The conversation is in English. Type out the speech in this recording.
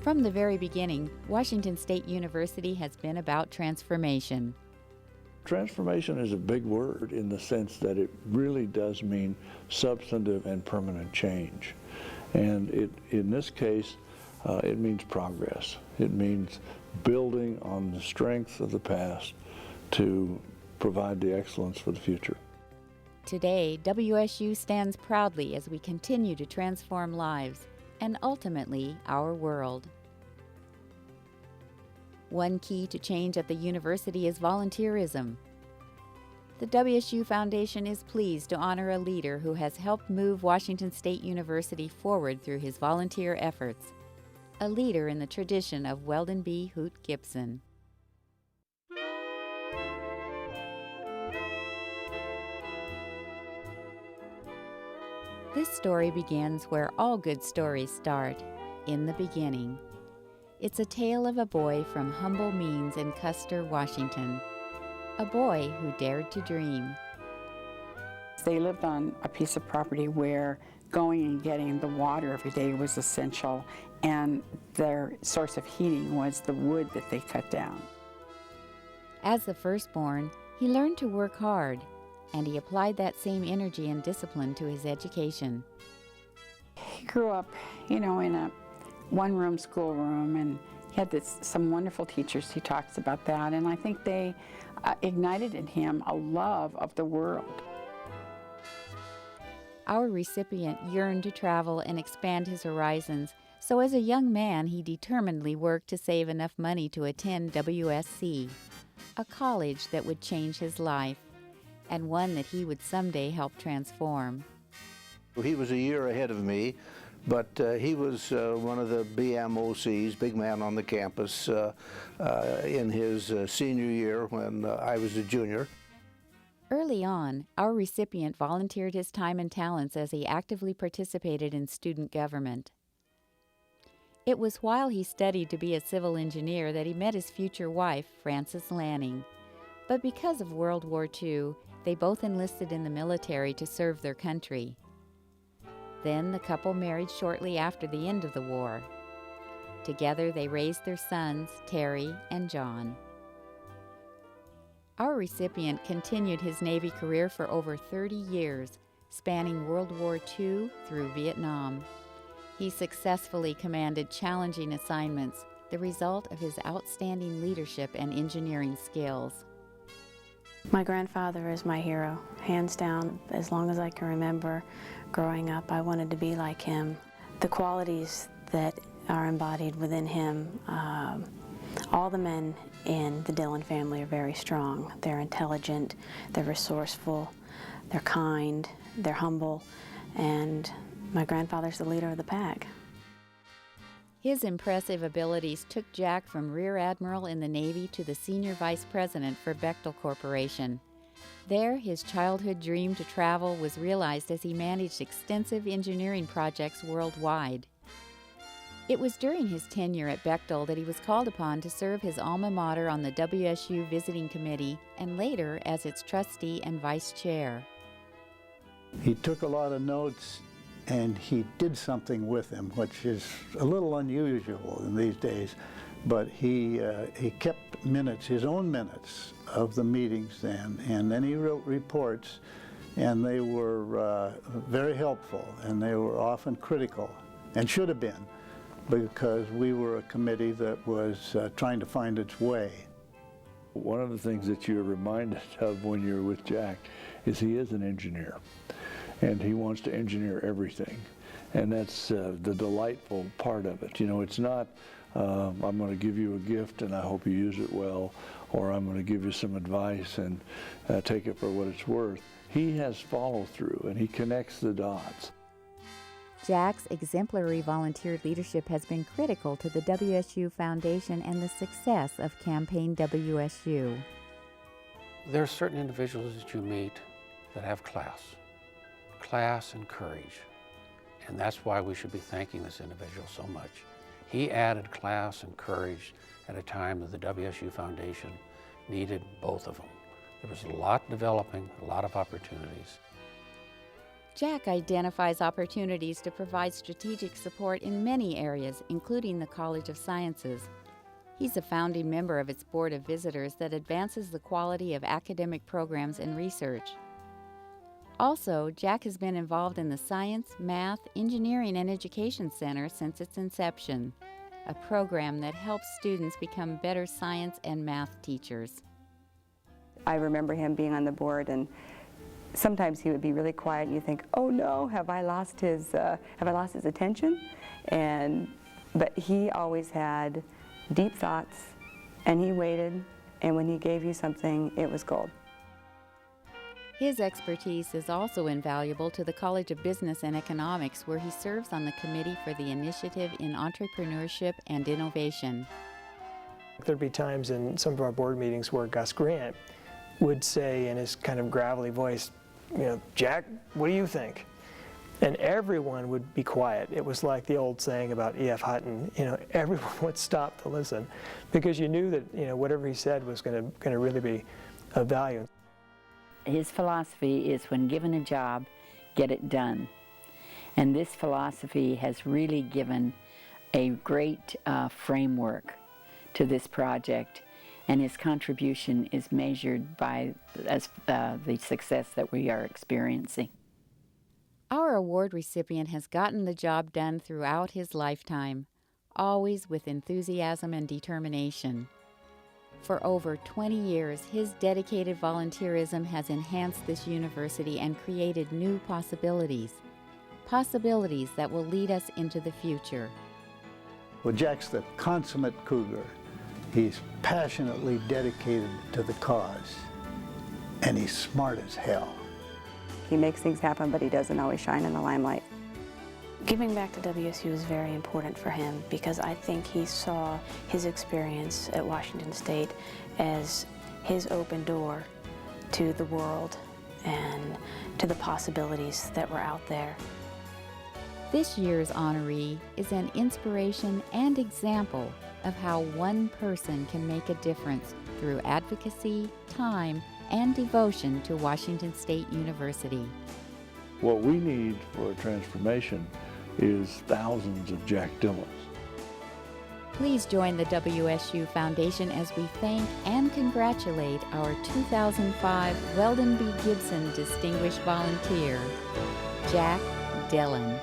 From the very beginning, Washington State University has been about transformation. Transformation is a big word in the sense that it really does mean substantive and permanent change. And in this case, it means progress. It means building on the strength of the past to provide the excellence for the future. Today, WSU stands proudly as we continue to transform lives and ultimately our world. One key to change at the university is volunteerism. The WSU Foundation is pleased to honor a leader who has helped move Washington State University forward through his volunteer efforts, a leader in the tradition of Weldon B. Hoot Gibson. This story begins where all good stories start, in the beginning. It's a tale of a boy from humble means in Custer, Washington. A boy who dared to dream. They lived on a piece of property where going and getting the water every day was essential, and their source of heating was the wood that they cut down. As the firstborn, he learned to work hard, and he applied that same energy and discipline to his education. He grew up, in a one-room schoolroom, and he had some wonderful teachers. He talks about that, and I think they ignited in him a love of the world. Our recipient yearned to travel and expand his horizons, so as a young man he determinedly worked to save enough money to attend WSC, a college that would change his life, and one that he would someday help transform. He was a year ahead of me, but he was one of the BMOCs, big man on the campus, in his senior year when I was a junior. Early on, our recipient volunteered his time and talents as he actively participated in student government. It was while he studied to be a civil engineer that he met his future wife, Frances Lanning. But because of World War II, they both enlisted in the military to serve their country. Then the couple married shortly after the end of the war. Together they raised their sons, Terry and John. Our recipient continued his Navy career for over 30 years, spanning World War II through Vietnam. He successfully commanded challenging assignments, the result of his outstanding leadership and engineering skills. My grandfather is my hero, hands down. As long as I can remember growing up, I wanted to be like him. The qualities that are embodied within him, all the men in the Dillon family are very strong. They're intelligent, they're resourceful, they're kind, they're humble, and my grandfather's the leader of the pack. His impressive abilities took Jack from Rear Admiral in the Navy to the Senior Vice President for Bechtel Corporation. There, his childhood dream to travel was realized as he managed extensive engineering projects worldwide. It was during his tenure at Bechtel that he was called upon to serve his alma mater on the WSU Visiting Committee and later as its trustee and vice chair. He took a lot of notes and he did something with them, which is a little unusual in these days, but he kept minutes, his own minutes of the meetings then, and then he wrote reports, and they were very helpful, and they were often critical, and should have been, because we were a committee that was trying to find its way. One of the things that you're reminded of when you're with Jack is he is an engineer, and he wants to engineer everything, and that's the delightful part of it. It's not, I'm going to give you a gift and I hope you use it well, or I'm going to give you some advice and take it for what it's worth. He has follow through and he connects the dots. Jack's exemplary volunteer leadership has been critical to the WSU Foundation and the success of Campaign WSU. There are certain individuals that you meet that have class and courage, and that's why we should be thanking this individual so much. He added class and courage at a time that the WSU Foundation needed both of them. There was a lot developing, a lot of opportunities. Jack identifies opportunities to provide strategic support in many areas, including the College of Sciences. He's a founding member of its Board of Visitors that advances the quality of academic programs and research. Also, Jack has been involved in the Science, Math, Engineering, and Education Center since its inception, a program that helps students become better science and math teachers. I remember him being on the board, and sometimes he would be really quiet, and you think, "Oh no, have I lost his attention?" But he always had deep thoughts, and he waited, and when he gave you something, it was gold. His expertise is also invaluable to the College of Business and Economics, where he serves on the Committee for the Initiative in Entrepreneurship and Innovation. There'd be times in some of our board meetings where Gus Grant would say in his kind of gravelly voice, "Jack, what do you think?" And everyone would be quiet. It was like the old saying about E.F. Hutton, everyone would stop to listen, because you knew that, whatever he said was going to really be of value. His philosophy is, when given a job, get it done. And this philosophy has really given a great framework to this project, and his contribution is measured by the success that we are experiencing. Our award recipient has gotten the job done throughout his lifetime, always with enthusiasm and determination. For over 20 years, his dedicated volunteerism has enhanced this university and created new possibilities that will lead us into the future. Well, Jack's the consummate cougar. He's passionately dedicated to the cause, and he's smart as hell. He makes things happen, but he doesn't always shine in the limelight. Giving back to WSU is very important for him, because I think he saw his experience at Washington State as his open door to the world and to the possibilities that were out there. This year's honoree is an inspiration and example of how one person can make a difference through advocacy, time, and devotion to Washington State University. What we need for a transformation is thousands of Jack Dillons. Please join the WSU Foundation as we thank and congratulate our 2005 Weldon B. Gibson Distinguished Volunteer, Jack Dillon.